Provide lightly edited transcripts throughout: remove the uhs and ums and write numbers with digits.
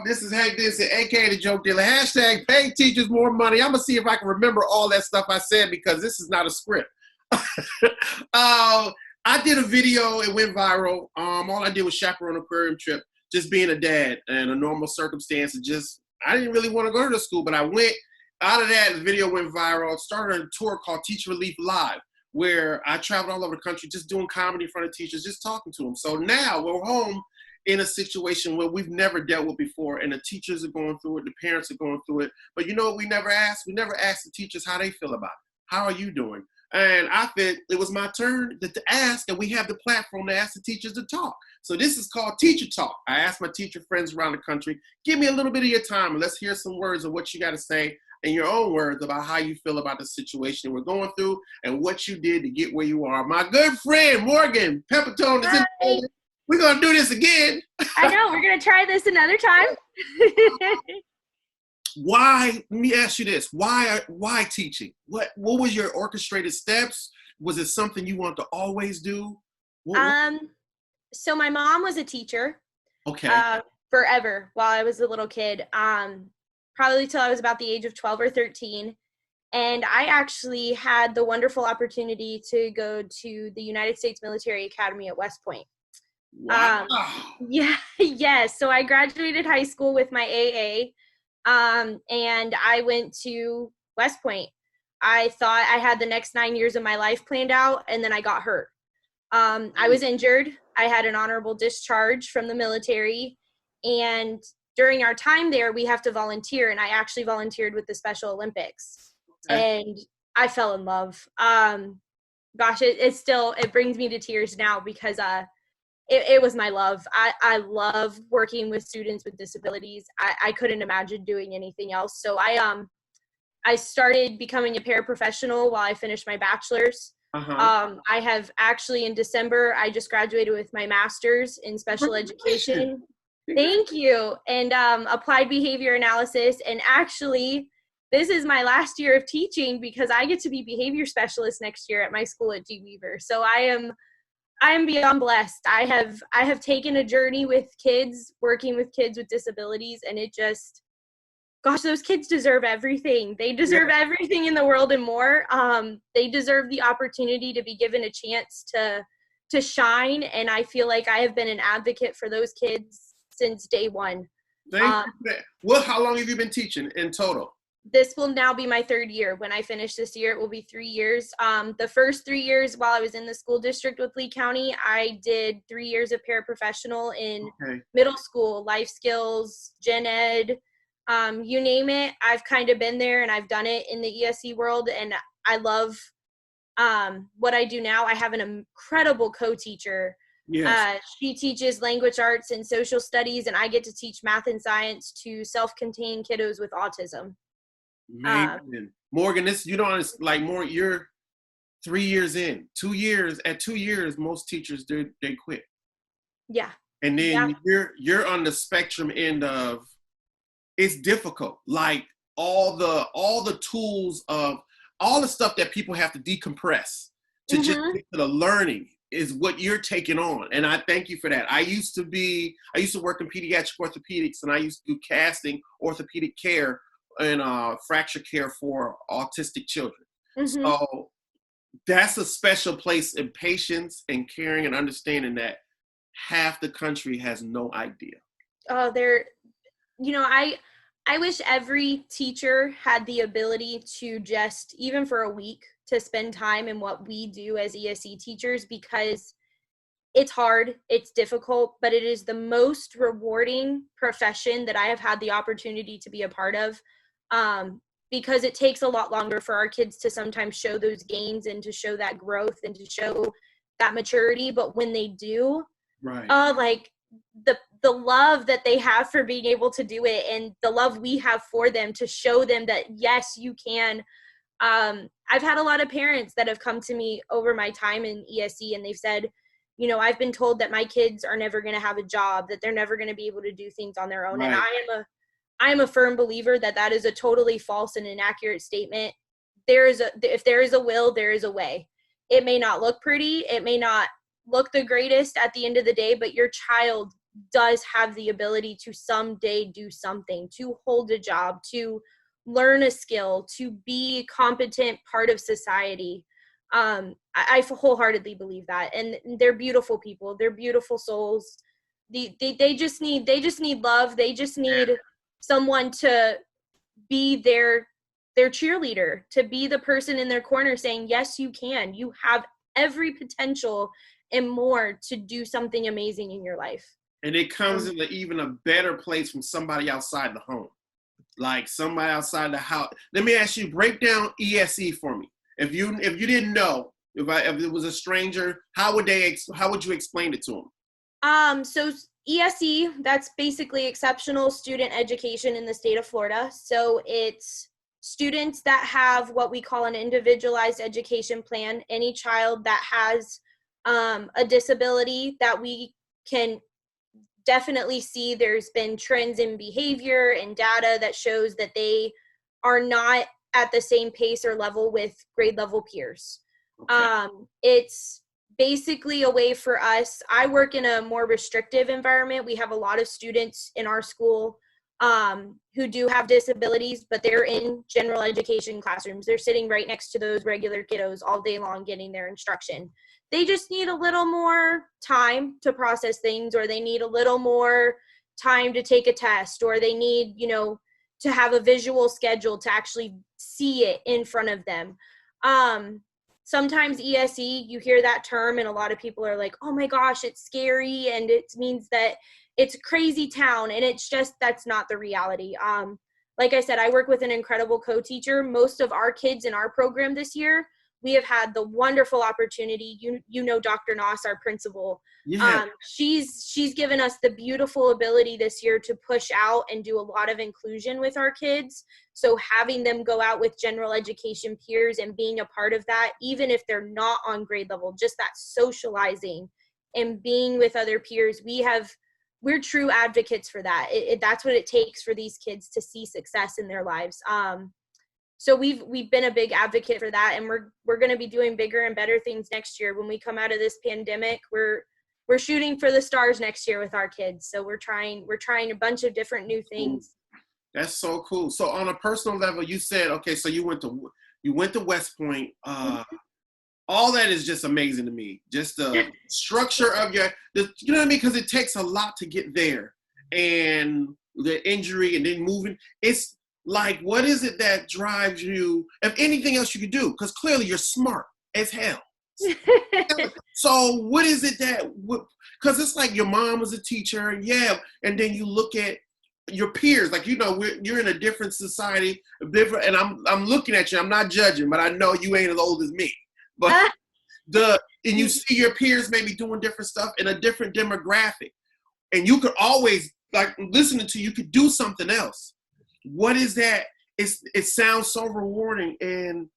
This is Hank Denson, aka the Joke Dealer. Hashtag pay teachers more money. I'm gonna see if I can remember all that stuff I said because this is not a script. I did a video, it went viral. All I did was chaperone an aquarium trip, just being a dad and a normal circumstance. I didn't really want to go to the school, but I went. Out of that, the video went viral. Started a tour called Teacher Relief Live, where I traveled all over the country just doing comedy in front of teachers, just talking to them. So now we're home in a situation where we've never dealt with before, and the teachers are going through it, the parents are going through it. But you know what we never asked? We never asked the teachers how they feel about it. How are you doing? And I felt it was my turn to ask, and we have the platform to ask the teachers to talk. So this is called Teacher Talk. I asked my teacher friends around the country, give me a little bit of your time, and let's hear some words of what you got to say in your own words about how you feel about the situation we're going through and what you did to get where you are. My good friend, Morgan Pepeitone, is in the building. We're going to do this again. I know. We're going to try this another time. Why? Let me ask you this. Why teaching? What was your orchestrated steps? Was it something you want to always do? So my mom was a teacher. Okay. Forever while I was a little kid. Probably till I was about the age of 12 or 13. And I actually had the wonderful opportunity to go to the United States Military Academy at West Point. Wow. Yes. So I graduated high school with my AA, and I went to West Point. I thought I had the next 9 years of my life planned out, and then I got hurt. I was injured. I had an honorable discharge from the military, and during our time there, we have to volunteer, and I actually volunteered with the Special Olympics, and I fell in love. Gosh, it brings me to tears now because it was my love. I love working with students with disabilities. I couldn't imagine doing anything else. So I started becoming a paraprofessional while I finished my bachelor's. I have actually in December, I just graduated with my master's in special education. Thank you. And applied behavior analysis. And actually, this is my last year of teaching because I get to be behavior specialist next year at my school at G. Weaver. So I am beyond blessed. I have taken a journey with kids, working with kids with disabilities, and it just, gosh, those kids deserve everything. They deserve everything in the world and more. They deserve the opportunity to be given a chance to shine. And I feel like I have been an advocate for those kids since day one. Thank you. Well, how long have you been teaching in total? This will now be my third year. When I finish this year, it will be 3 years. The first 3 years while I was in the school district with Lee County, I did 3 years of paraprofessional in middle school, life skills, gen ed, you name it. I've kind of been there and I've done it in the ESE world, and I love what I do now. I have an incredible co-teacher. Yes. She teaches language arts and social studies, and I get to teach math and science to self-contained kiddos with autism. Man, Morgan, it's like more. You're 3 years in. 2 years. At 2 years, most teachers they quit. Yeah. And then you're on the spectrum end of it's difficult. Like all the tools of all the stuff that people have to decompress to just get to the learning is what you're taking on. And I thank you for that. I used to work in pediatric orthopedics, and I used to do casting orthopedic care and fracture care for autistic children. So that's a special place in patience and caring and understanding that half the country has no idea. Oh, I wish every teacher had the ability to just, even for a week, to spend time in what we do as ESE teachers, because it's hard, it's difficult, but it is the most rewarding profession that I have had the opportunity to be a part of, because it takes a lot longer for our kids to sometimes show those gains and to show that growth and to show that maturity. But when they do, like the love that they have for being able to do it, and the love we have for them to show them that, yes, you can. I've had a lot of parents that have come to me over my time in ESE, and they've said, I've been told that my kids are never going to have a job, that they're never going to be able to do things on their own. And I am a firm believer that that is a totally false and inaccurate statement. If there is a will, there is a way. It may not look pretty. It may not look the greatest at the end of the day, but your child does have the ability to someday do something, to hold a job, to learn a skill, to be a competent part of society. I wholeheartedly believe that. And they're beautiful people. They're beautiful souls. They just need love. They just need someone to be their cheerleader, to be the person in their corner saying, yes, you can. You have every potential and more to do something amazing in your life. And it comes in even a better place from somebody outside the home, like somebody outside the house. Let me ask you, break down ESE for me. If you didn't know, if it was a stranger, how would you explain it to them? So ESE, that's basically exceptional student education in the state of Florida. So it's students that have what we call an individualized education plan. Any child that has a disability that we can definitely see there's been trends in behavior and data that shows that they are not at the same pace or level with grade level peers. Okay. It's basically a way for us. I work in a more restrictive environment. We have a lot of students in our school who do have disabilities, but they're in general education classrooms. They're sitting right next to those regular kiddos all day long getting their instruction. They just need a little more time to process things, or they need a little more time to take a test, or they need, to have a visual schedule to actually see it in front of them. Sometimes ESE, you hear that term and a lot of people are like, oh my gosh, it's scary. And it means that it's a crazy town. And it's just, that's not the reality. Like I said, I work with an incredible co-teacher. Most of our kids in our program this year, we have had the wonderful opportunity. You know, Dr. Noss, our principal. Yeah. She's given us the beautiful ability this year to push out and do a lot of inclusion with our kids. So having them go out with general education peers and being a part of that, even if they're not on grade level, just that socializing and being with other peers, we're true advocates for that. That's what it takes for these kids to see success in their lives. So we've been a big advocate for that, and we're going to be doing bigger and better things next year. When we come out of this pandemic, we're shooting for the stars next year with our kids. So we're trying a bunch of different new things. That's so cool. So on a personal level, you said, okay, so you went to West Point. All that is just amazing to me. Just the structure of you know what I mean? Because it takes a lot to get there, and the injury and then moving. It's like, what is it that drives you? If anything else you could do, because clearly you're smart as hell. So what is it because it's like your mom was a teacher, yeah, and then you look at your peers, like, you're in a different society, and I'm looking at you, I'm not judging, but I know you ain't as old as me. But and you see your peers maybe doing different stuff in a different demographic, and you could always, like, listening to you could do something else. What is that? It sounds so rewarding. And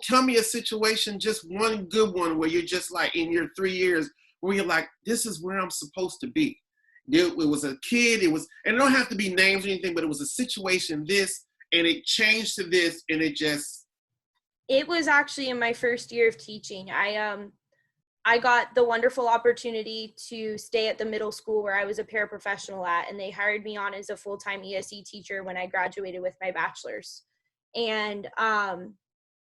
tell me a situation, just one good one, where you're just like, in your 3 years, where you're like, this is where I'm supposed to be. It was a kid, and it don't have to be names or anything, but it was a situation, and it changed to this, and it was actually in my first year of teaching. I got the wonderful opportunity to stay at the middle school where I was a paraprofessional at, and they hired me on as a full-time ESE teacher when I graduated with my bachelor's. And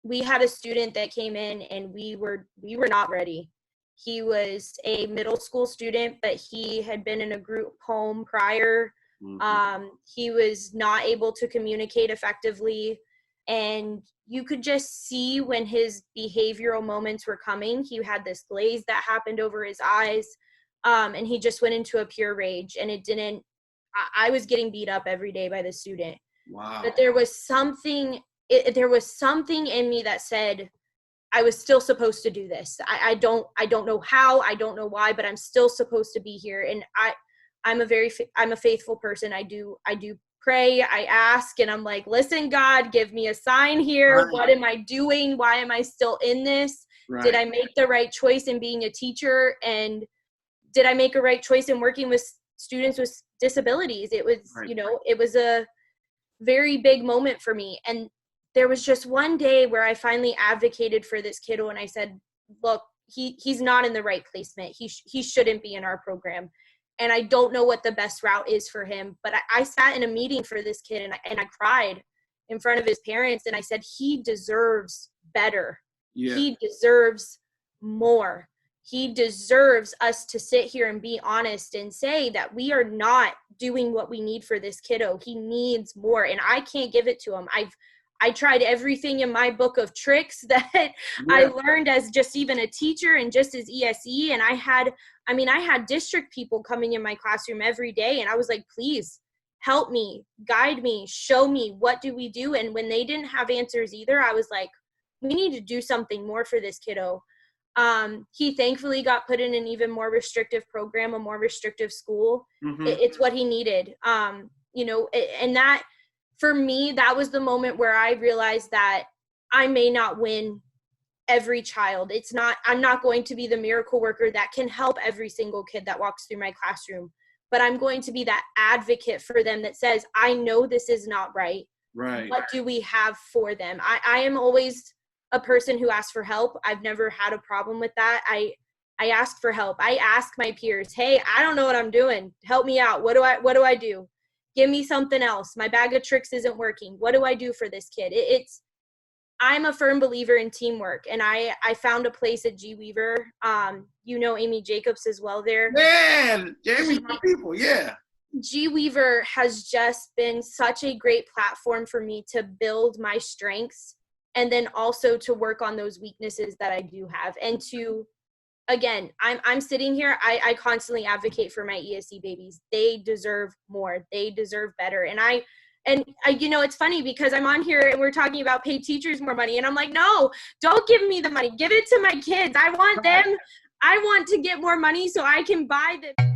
we had a student that came in, and we were not ready. He was a middle school student, but he had been in a group home prior. Mm-hmm. He was not able to communicate effectively. And you could just see when his behavioral moments were coming. He had this glaze that happened over his eyes, and he just went into a pure rage. And I was getting beat up every day by the student. Wow. But there was something in me that said, I was still supposed to do this. I don't know how, I don't know why, but I'm still supposed to be here. And I'm a faithful person. I do pray, I ask, and I'm like, listen, God, give me a sign here. Right. What am I doing? Why am I still in this? Right. Did I make the right choice in being a teacher? And did I make a right choice in working with students with disabilities? It was, right. It was a very big moment for me. And there was just one day where I finally advocated for this kiddo, and I said, look, he's not in the right placement. He shouldn't be in our program. and I don't know what the best route is for him. But I sat in a meeting for this kid, and I cried in front of his parents, and I said, he deserves better. Yeah. He deserves more. He deserves us to sit here and be honest and say that we are not doing what we need for this kiddo. He needs more, and I can't give it to him. I tried everything in my book of tricks that I learned as just even a teacher and just as ESE. And I had district people coming in my classroom every day, and I was like, please help me, guide me, show me, what do we do? And when they didn't have answers either, I was like, we need to do something more for this kiddo. He thankfully got put in an even more restrictive program, a more restrictive school. Mm-hmm. It's what he needed. And that, for me, that was the moment where I realized that I may not win every child. I'm not going to be the miracle worker that can help every single kid that walks through my classroom, but I'm going to be that advocate for them that says, I know this is not right. Right. What do we have for them? I am always a person who asks for help. I've never had a problem with that. I ask for help. I ask my peers, hey, I don't know what I'm doing. Help me out. What do I do? Give me something else. My bag of tricks isn't working. What do I do for this kid? I'm a firm believer in teamwork, and I found a place at G Weaver. Amy Jacobs as well there. Man, Jamie's my people, yeah. G Weaver has just been such a great platform for me to build my strengths, and then also to work on those weaknesses that I do have. And to, again, I'm sitting here, I constantly advocate for my ESC babies. They deserve more. They deserve better. And I it's funny because I'm on here and we're talking about pay teachers more money. And I'm like, no, don't give me the money. Give it to my kids. I want to get more money so I can buy them.